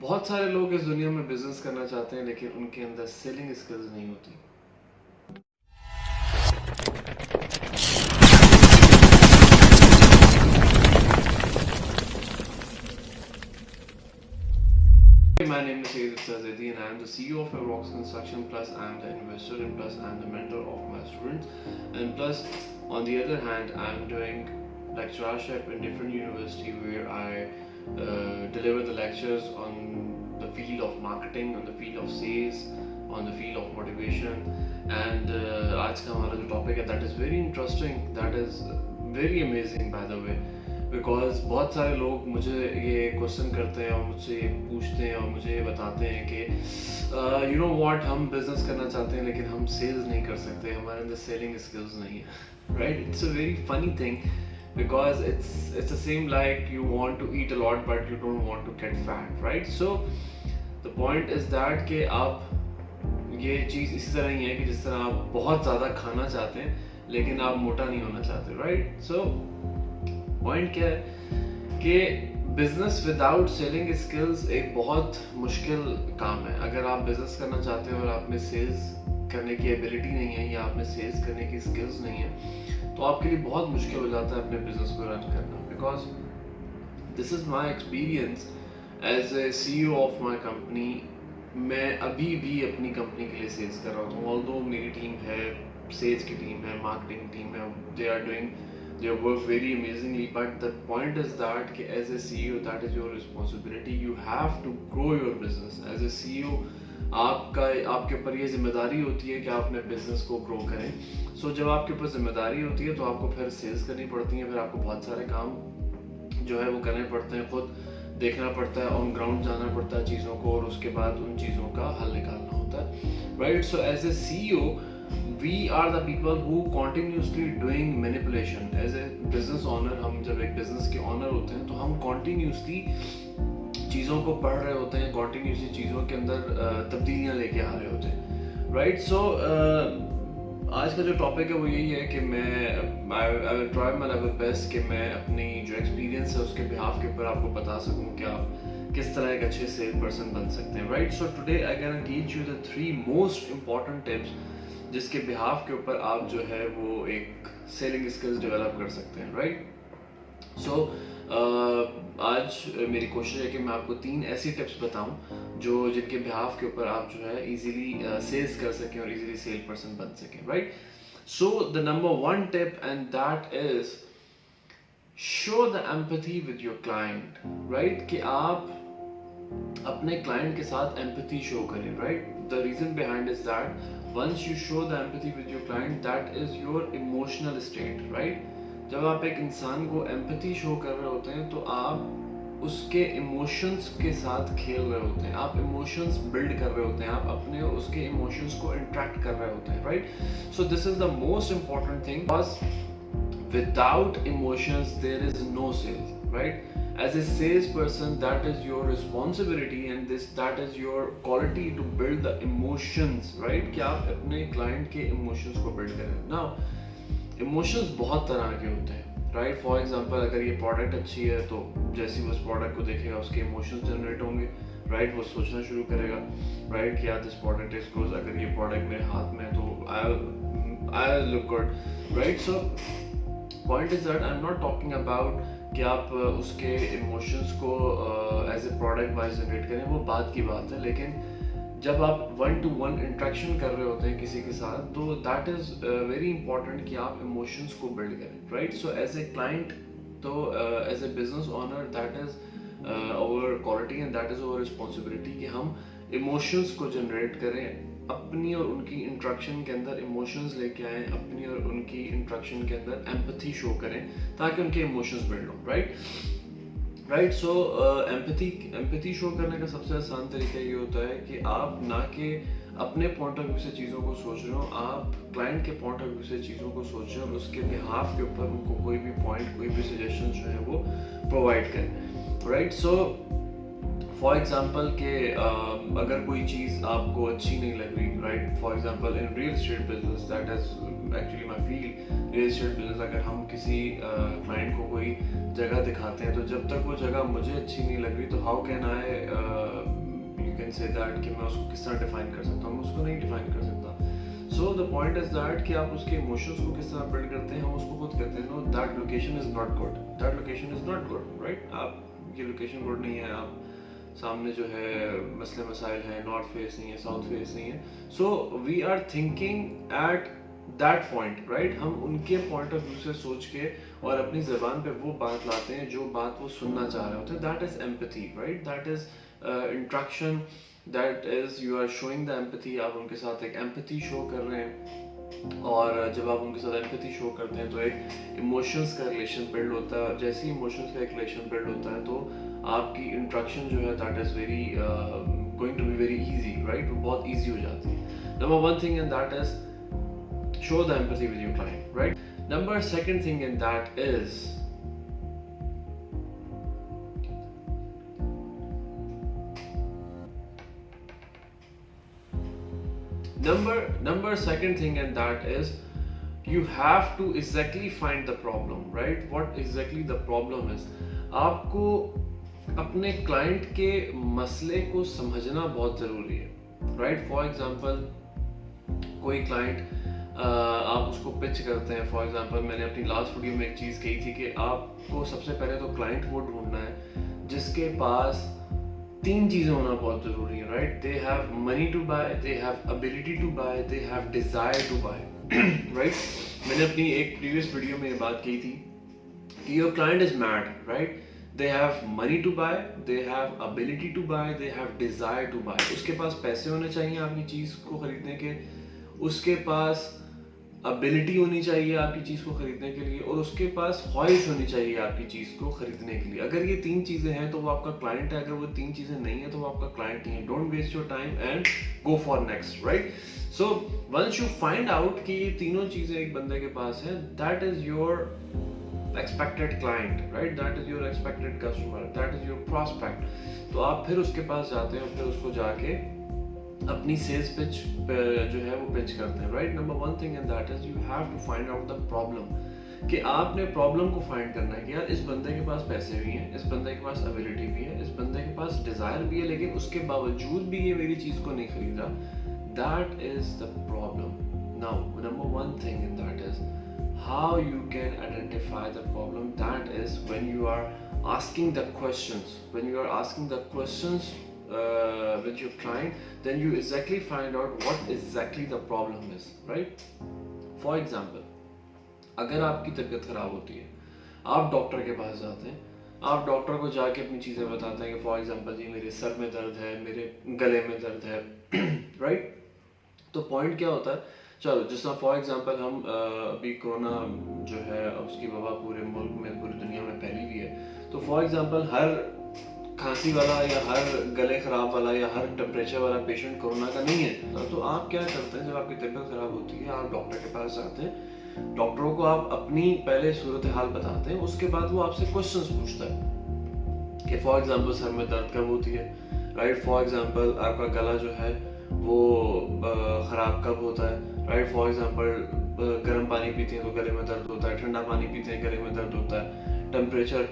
बहुत सारे लोग इस दुनिया में बिजनेस करना चाहते हैं लेकिन उनके अंदर सेलिंग स्किल्स नहीं होती. My name is Sayyid Iqtazadi and I am the CEO of Rocks Construction, plus I am the investor, and plus I am the mentor of my students, and plus on the other hand I am doing lecturership in different university where I deliver the lectures on the field of marketing, on the field of sales, on the field of motivation. And आज का हमारा जो topic है that is very interesting, that is very amazing by the way, because बहुत सारे लोग मुझे ये क्वेश्चन करते हैं और मुझसे ये पूछते हैं और मुझे ये बताते हैं कि यू नो व्हाट, हम बिजनेस करना चाहते हैं लेकिन हम सेल्स नहीं कर सकते, हमारे अंदर सेलिंग स्किल्स नहीं है. Right, it's a very funny thing because it's the same like you want to eat a lot but you don't want to get fat. Right, so the point is that कि आप ये चीज़ इसी तरह ही है कि जिस तरह आप बहुत ज़्यादा खाना चाहते हैं लेकिन आप मोटा नहीं होना चाहते. राइट, सो पॉइंट क्या है कि बिजनेस विदाउट सेलिंग स्किल्स एक बहुत मुश्किल काम है. अगर आप बिजनेस करना चाहते हैं और आप में सेल्स करने की एबिलिटी नहीं है या आप में सेल्स करने की स्किल्स नहीं है तो आपके लिए बहुत मुश्किल हो जाता है अपने बिजनेस को रन करना. Because this is my experience as a CEO of my company. मैं अभी भी अपनी कंपनी के लिए सेल्स कर रहा हूँ. ऑल्दो मेरी टीम है, सेल्स की टीम है, मार्केटिंग टीम है, they are doing their work very amazingly, but the point is that as a CEO that is your responsibility. You have to grow your business as a CEO. आपके ऊपर ये जिम्मेदारी होती है कि आप अपने बिजनेस को ग्रो करें. सो जब आपके ऊपर जिम्मेदारी होती है तो आपको फिर सेल्स करनी पड़ती है, फिर आपको बहुत सारे काम जो है वो करने पड़ते हैं, खुद देखना पड़ता है, ऑन ग्राउंड जाना पड़ता है चीज़ों को और उसके बाद उन चीज़ों का हल निकालना होता है. Right, so as a CEO we are the people who continuously doing manipulation. As a business owner, हम जब एक business के owner होते हैं तो हम continuously चीज़ों को पढ़ रहे होते हैं, continuously चीज़ों के अंदर तब्दीलियाँ लेके आ रहे होते हैं. Right, so आज का जो टॉपिक है वो यही है कि मैं I will try my level best कि मैं अपनी जो एक्सपीरियंस है उसके बिहाफ के ऊपर आपको बता सकूँ कि आप किस तरह एक अच्छे सेल पर्सन बन सकते हैं. Right, so today I can teach you the 3 most important tips जिसके बिहाफ के ऊपर आप जो है वो एक सेलिंग स्किल्स डेवलप कर सकते हैं. राइट, सो आज मेरी कोशिश है कि मैं आपको 3 ऐसी टिप्स बताऊं जो जिनके बिहाफ के ऊपर आप जो है इजीली सेल्स कर सकें और इजीली सेल पर्सन बन सकें. Right, so the number 1 tip and that is show the empathy with your client. Right, कि आप अपने क्लाइंट के साथ एम्पैथी शो करें. Right, the reason behind is that once you show the empathy with your client, that is your emotional state. right, जब आप एक इंसान को empathy show कर रहे होते हैं तो आप उसके emotions के साथ खेल रहे होते हैं, आप emotions build कर रहे होते हैं, आप अपने उसके emotions को interact कर रहे होते हैं. right, so this is the most important thing because without emotions there is no sales. right, as a salesperson that is your responsibility and that is your quality to build the emotions. right, कि आप अपने client के emotions को build करें. now emotions बहुत तरह के होते हैं. right, for example अगर ये product अच्छी है तो जैसे वो उस product को देखेगा उसके emotions generate होंगे. right, वो सोचना शुरू करेगा. right, कि यार this product is good, अगर ये product मेरे हाथ में है तो I'll look good. right, so point is that I'm not talking about कि आप उसके इमोशंस को as a product wise generate करें, वो बात की बात है. लेकिन जब आप 1-to-1 इंट्रैक्शन कर रहे होते हैं किसी के साथ तो दैट इज़ वेरी इंपॉर्टेंट कि आप इमोशंस को बिल्ड करें. Right, so as a client तो as a business owner that is our quality and that is our responsibility कि हम इमोशंस को जनरेट करें, अपनी और उनकी इंट्रैक्शन के अंदर इमोशंस लेके आएँ, अपनी और उनकी इंट्रैक्शन के अंदर एम्पैथी शो करें ताकि उनके इमोशंस बिल्ड हो. राइट, राइट, सो एम्पैथी शो करने का सबसे आसान तरीका ये होता है कि आप ना कि अपने पॉइंट ऑफ व्यू से चीज़ों को सोच रहे हो, आप क्लाइंट के पॉइंट ऑफ व्यू से चीज़ों को सोच रहे हो और उसके बिहाफ के ऊपर उनको कोई भी पॉइंट, कोई भी सजेशन जो है वो प्रोवाइड करें. राइट, सो फॉर एग्जाम्पल के अगर कोई चीज़ आपको अच्छी नहीं लग रही. Right, for example in real estate business that is actually my field, real estate business, अगर हम किसी क्लाइंट को कोई जगह दिखाते हैं तो जब तक वो जगह मुझे अच्छी नहीं लग रही तो how can I can say that कि मैं उसको किस तरह डिफाइन कर सकता हूँ, मैं उसको नहीं डिफाइन कर सकता. So the point is that कि आप उसके emotions को किस तरह build करते हैं, हम उसको खुद कहते हैं. No, that location is not good. That location is not good, right? आप ये location good नहीं है, आप सामने जो है मसले मसाइल हैं, नॉर्थ फेस नहीं है, साउथ फेस नहीं है. So we are thinking at that point, right? हम उनके पॉइंट ऑफ व्यू से सोच के और अपनी ज़बान पे वो बात लाते हैं जो बात वो सुनना चाह रहे होते हैं. That is empathy, right? That is interaction, that is you are showing the empathy. आप उनके साथ एक एम्पैथी शो कर रहे हैं, और जब आप उनके साथ एम्पैथी शो करते हैं तो एक इमोशंस का रिलेशन बिल्ड होता है. जैसे ही इमोशंस का एक रिलेशन बिल्ड होता है तो आपकी इंट्रैक्शन जो है that is very going to be very easy, right? वो बहुत इजी हो जाती है. Number one thing and that is show the empathy with your client, right? Number second thing and that is number second thing, and that is you have to exactly find the problem, right? What exactly the problem is. आपको अपने client के मसले को समझना बहुत ज़रूरी है, right? For example कोई क्लाइंट आप उसको पिच करते हैं. फॉर एग्जांपल मैंने अपनी लास्ट वीडियो में एक चीज़ कही थी कि आपको सबसे पहले तो क्लाइंट वो ढूंढना है जिसके पास तीन चीज़ें होना बहुत ज़रूरी है, right? They have money to buy, they have ability to buy, they have desire to buy, right? मैंने अपनी एक प्रीवियस वीडियो में ये बात की थी कि your client is mad, right? They have money to buy, they have ability to buy, they have desire to buy. उसके पास पैसे होने चाहिए आपकी चीज़ को खरीदने के, उसके पास एबिलिटी होनी चाहिए आपकी चीज़ को खरीदने के लिए, और उसके पास ख्वाहिश होनी चाहिए आपकी चीज़ को खरीदने के लिए. अगर ये तीन चीज़ें हैं तो वो आपका क्लाइंट है. अगर वो तीन चीज़ें नहीं है तो वो आपका क्लाइंट नहीं है. Don't waste your time and go for next, right? So once you find out कि ये तीनों चीज़ें एक बंदे के पास हैं, that is your expected client, right? That is your expected customer, that is your prospect. तो आप फिर उसके पास जाते हैं और फिर उसको जाके अपनी सेल्स पिच जो है वो पिच करते हैं, right? Number one thing and that is you have to find out the problem. कि आपने प्रॉब्लम को फाइंड करना है कि यार इस बंदे के पास पैसे भी हैं, इस बंदे के पास एबिलिटी भी है, इस बंदे के पास डिज़ायर भी है, लेकिन उसके बावजूद भी ये मेरी चीज़ को नहीं खरीद रहा. That is the problem. Now number one thing and that is how you can identify the problem. That is when you are asking the questions. When you are asking the questions with your client, then you exactly find out what exactly the problem is, right? For example, अगर आपकी तबीयत खराब होती है, आप doctor के पास जाते हैं, आप डॉक्टर को जाके अपनी चीज़ें बताते हैं कि फॉर एग्जांपल जी मेरे सर में दर्द है, मेरे गले में दर्द है, राइट? तो पॉइंट क्या होता है, चलो जिस तरह फॉर एग्जांपल हम अभी कोरोना जो है उसकी वबा पूरे मुल्क में, पूरी दुनिया में फैली हुई है. तो फॉर एग्जांपल हर खांसी वाला या हर गले ख़राब वाला या हर टेम्परेचर वाला पेशेंट कोरोना का नहीं है. तो आप क्या करते हैं, जब आपकी तबीयत ख़राब होती है आप डॉक्टर के पास जाते हैं, डॉक्टरों को आप अपनी पहले सूरत हाल बताते हैं, उसके बाद वो आपसे क्वेश्चंस पूछता है कि फॉर एग्जांपल सर में दर्द कब होती है, राइट? फॉर एग्जांपल आपका गला जो है वो ख़राब कब होता है, राइट? फॉर एग्जांपल गर्म पानी पीते हैं तो गले में दर्द होता है, ठंडा पानी पीते हैं गले में दर्द होता है, टेम्परेचर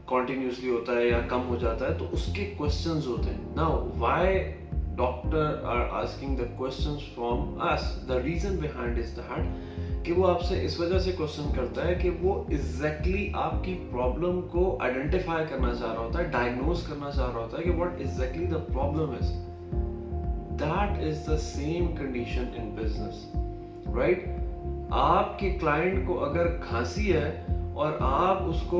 कॉन्टिन्यूसली होता है या कम हो जाता है, तो उसके क्वेश्चंस होते हैं. Now why doctor R asking the questions from us? The reason behind is that कि वो आपसे इस वजह से क्वेश्चन करता है कि वो एग्जैक्टली आपकी प्रॉब्लम को आइडेंटिफाई करना चाह रहा होता है, डायग्नोज करना चाह रहा होता है कि what exactly the problem is. That is the same condition in business, right? आपके क्लाइंट को अगर खांसी है और आप उसको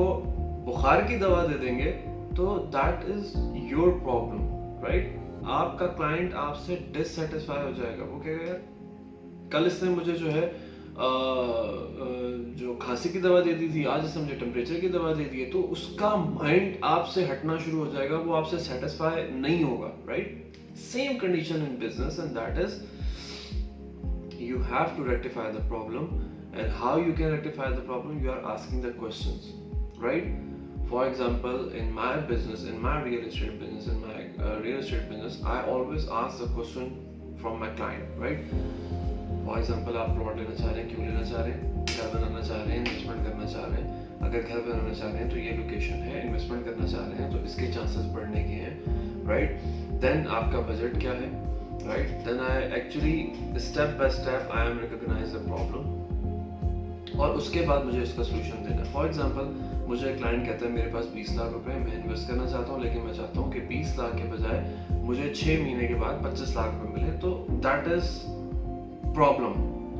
बुखार की दवा दे देंगे तो that is your problem, right? आपका क्लाइंट आपसे डिससेटिस्फाई हो जाएगा. वो कहेगा यार कल इसने मुझे जो है जो खांसी की दवा दे दी थी, आज इसने मुझे टेम्परेचर की दवा दे दी है, तो उसका माइंड आपसे हटना शुरू हो जाएगा, वो आपसे सेटिस्फाई नहीं होगा, right? Same condition in business, and that is you have to rectify the problem. And how you can rectify the problem? You are asking the questions, right? For example, in my business, in my real estate business, I always ask the question from my client, right? For example, आप plot लेना चाह रहे हैं, क्यों लेना चाह रहे हैं, घर बनाना चाह रहे हैं, इन्वेस्टमेंट करना चाह रहे हैं. अगर घर बनाना चाह रहे हैं तो ये लोकेशन है, इन्वेस्टमेंट करना चाह रहे हैं तो इसके चांसेस बढ़ने के हैं, राइट? then आपका बजट क्या है, right? Then I actually step by step I am recognize the problem और उसके बाद मुझे इसका सोल्यूशन देना है. फॉर एग्जांपल मुझे क्लाइंट कहता है मेरे पास 20 लाख रुपए मैं इन्वेस्ट करना चाहता हूँ, लेकिन मैं चाहता हूँ कि 20 लाख के बजाय मुझे 6 महीने के बाद 25 लाख रुपए मिले. तो दैट इज प्रॉब्लम,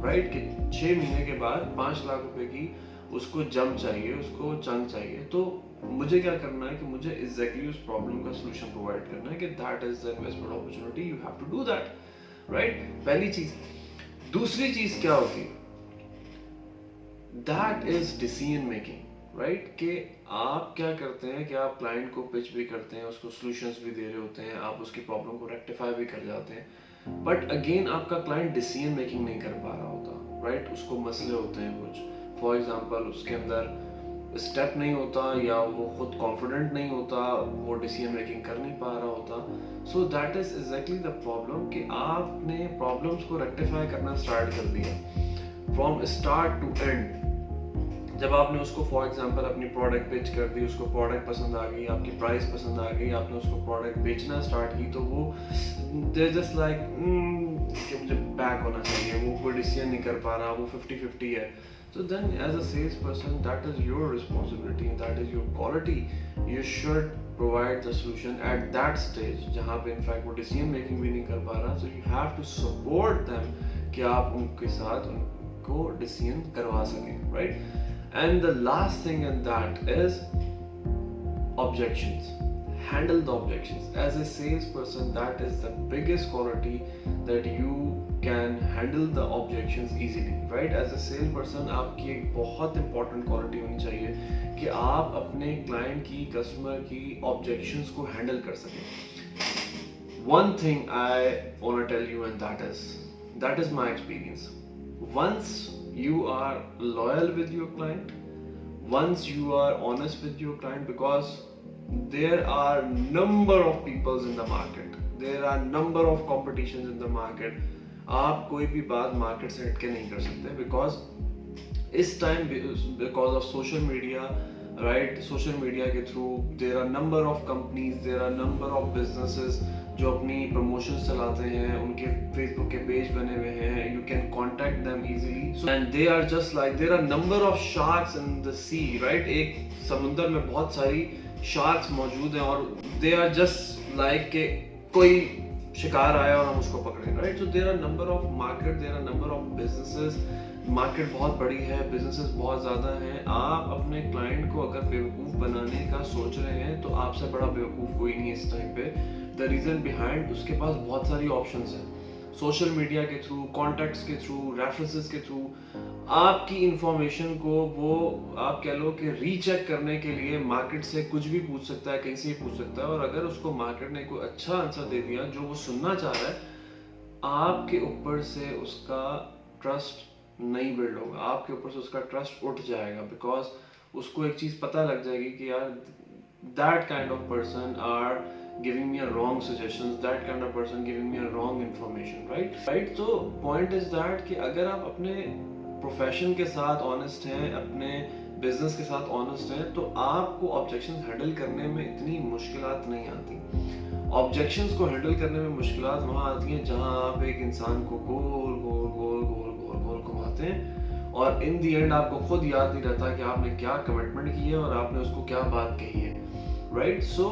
राइट? कि 6 महीने के बाद 5 लाख रुपए की उसको जंप चाहिए, उसको चंक चाहिए. तो मुझे क्या करना है कि मुझे एग्जैक्टली उस प्रॉब्लम का सोल्यूशन प्रोवाइड करना है कि that is the investment opportunity, you have to do that, right? पहली चीज. दूसरी चीज क्या होती है? That is decision making, right? कि आप क्या करते हैं कि आप क्लाइंट को पिच भी करते हैं, उसको सॉल्यूशंस भी दे रहे होते हैं, आप उसकी प्रॉब्लम को रेक्टिफाई भी कर जाते हैं, बट अगेन आपका क्लाइंट डिसीजन मेकिंग नहीं कर पा रहा होता, राइट? उसको मसले होते हैं कुछ, फॉर एग्जांपल उसके अंदर स्टेप नहीं होता या वो खुद कॉन्फिडेंट नहीं होता, वो डिसीजन मेकिंग कर नहीं पा रहा होता. So that is exactly the problem कि आपने प्रॉब्लम्स को रेक्टिफाई करना स्टार्ट कर दिया फ्रॉम स्टार्ट टू एंड. जब आपने उसको फॉर एग्जांपल अपनी प्रोडक्ट पिच कर दी, उसको प्रोडक्ट पसंद आ गई, आपकी प्राइस पसंद आ गई, आपने उसको प्रोडक्ट बेचना स्टार्ट की, तो वो दे जस्ट लाइक कि मुझे बैक होना चाहिए, वो कोई डिसीजन नहीं कर पा रहा, वो 50-50 है. So then as a salesperson, that is your responsibility and that is your quality. You should provide the solution at that stage जहाँ पे in fact वो decision making भी नहीं कर पा रहा. So you have to support them कि आप उनके साथ उनको decision करवा सकें, right? And the last thing in that is objections. Handle the objections. As a salesperson, that is the biggest quality that you can handle the objections easily, right? As a salesperson, आपकी एक बहुत important quality होनी चाहिए कि आप अपने client की, customer की objections को handle कर सकें. One thing I want to tell you, and that is my experience. Once you are loyal with your client, once you are honest with your client, because there are number of peoples in the market, there are number of competitions in the market. आप कोई भी बात market से हटके नहीं कर सकते, because इस time because of social media, right? Social media के through there are number of companies, there are number of businesses जो अपनी प्रमोशंस चलाते हैं, उनके फेसबुक के पेज बने हुए हैं, you can contact them easily and they are just like there are number of sharks in the sea, right? एक समुंदर में बहुत सारी शार्क्स मौजूद हैं और दे आर जस्ट लाइक के कोई शिकार आया और हम उसको पकड़े, right? So there are number of market, there are number of businesses, market बहुत बड़ी है, बिजनेसेस बहुत ज़्यादा हैं. आप अपने क्लाइंट को अगर बेवकूफ़ बनाने का सोच रहे हैं तो आपसे बड़ा बेवकूफ़ कोई नहीं है इस टाइम पे. द रीज़न बिहाइंड उसके पास बहुत सारी ऑप्शंस हैं, सोशल मीडिया के थ्रू, कॉन्टैक्ट्स के थ्रू, रेफरेंसेस के थ्रू आपकी इंफॉर्मेशन को वो आप कह लो कि रीचेक करने के लिए मार्केट से कुछ भी पूछ सकता है, कहीं से भी पूछ सकता है. और अगर उसको मार्केट ने कोई अच्छा आंसर दे दिया जो वो सुनना चाह रहा है, आपके ऊपर से उसका ट्रस्ट नहीं बिल्ड होगा, आपके ऊपर से उसका ट्रस्ट उठ जाएगा, बिकॉज उसको एक चीज़ पता लग जाएगी कि यार that kind of person are giving me a wrong suggestions, that kind of person giving me a wrong information, right? So point is that कि अगर आप अपने प्रोफेशन के साथ ऑनेस्ट हैं, अपने बिजनेस के साथ ऑनेस्ट हैं, तो आपको ऑब्जेक्शंस हैंडल करने में इतनी मुश्किलात नहीं आती. ऑब्जेक्शंस को हैंडल करने में मुश्किलात वहाँ आती हैं जहाँ आप एक इंसान को गोल गोल गोल गोल गोल गोल घुमाते हैं और इन दी एंड आपको खुद याद नहीं रहता कि आपने क्या कमिटमेंट की है और आपने उसको क्या बात कही है, राइट? सो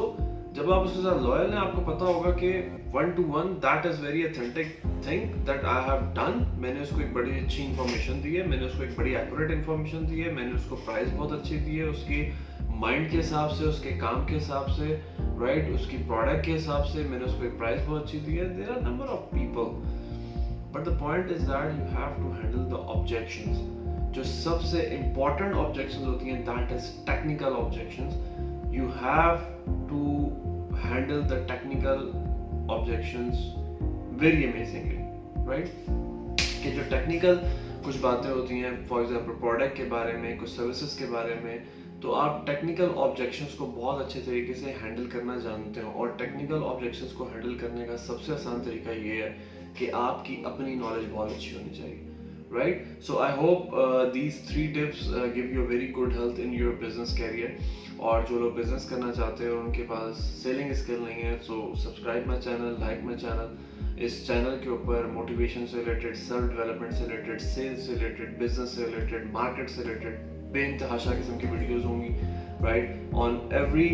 जब आप उसके साथ लॉयल हैं, आपको पता होगा कि 1-to-1 that is very authentic thing that I have done. मैंने उसको एक बड़ी अच्छी इन्फॉर्मेशन दी है, मैंने उसको एक बड़ी एक्यूरेट इन्फॉर्मेशन दी है, मैंने उसको प्राइस बहुत अच्छी दी है, उसकी माइंड के हिसाब से, उसके काम के हिसाब से, राइट? उसकी प्रोडक्ट के हिसाब से मैंने उसको एक प्राइस बहुत अच्छी दी है. There are number of people, but the point is that you have to handle the objections. जो सबसे इम्पॉर्टेंट ऑब्जेक्शंस होती हैं, that is technical objections. You have to handle the technical objections very amazingly, right? कि जो technical कुछ बातें होती हैं, फॉर एग्जांपल प्रोडक्ट के बारे में, कुछ सर्विसेज के बारे में, तो आप टेक्निकल ऑब्जेक्शंस को बहुत अच्छे तरीके से हैंडल करना जानते हो. और टेक्निकल ऑब्जेक्शंस को हैंडल करने का सबसे आसान तरीका ये है कि आपकी अपनी नॉलेज बहुत अच्छी होनी चाहिए, right? So I hope these 3 tips give you a very good health in your business career. اور جو لوگ بزنس کرنا چاہتے ہیں اور ان کے پاس سیلنگ اسکل نہیں ہے، so subscribe my channel, like my channel. اس چینل کے اوپر موٹیویشن سے ریلیٹڈ، سیلف ڈیولپمنٹ سے ریلیٹڈ، سیلس سے ریلیٹڈ، بزنس سے ریلیٹڈ، مارکیٹ سے ریلیٹڈ بے انتہاشا قسم کی ویڈیوز ہوں گی. Right on every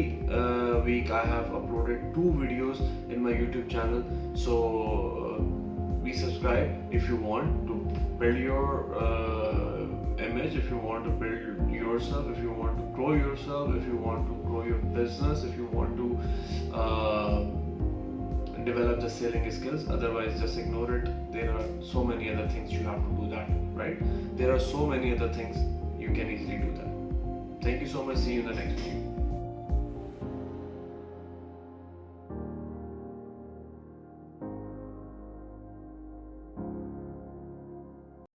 week I have uploaded 2 videos in my YouTube channel. So please subscribe if you want to build your image, if you want to build yourself, if you want to grow yourself, if you want to grow your business, if you want to develop the selling skills. Otherwise just ignore it. There are so many other things you have to do that, right? There are so many other things you can easily do that. Thank you so much. See you in the next video.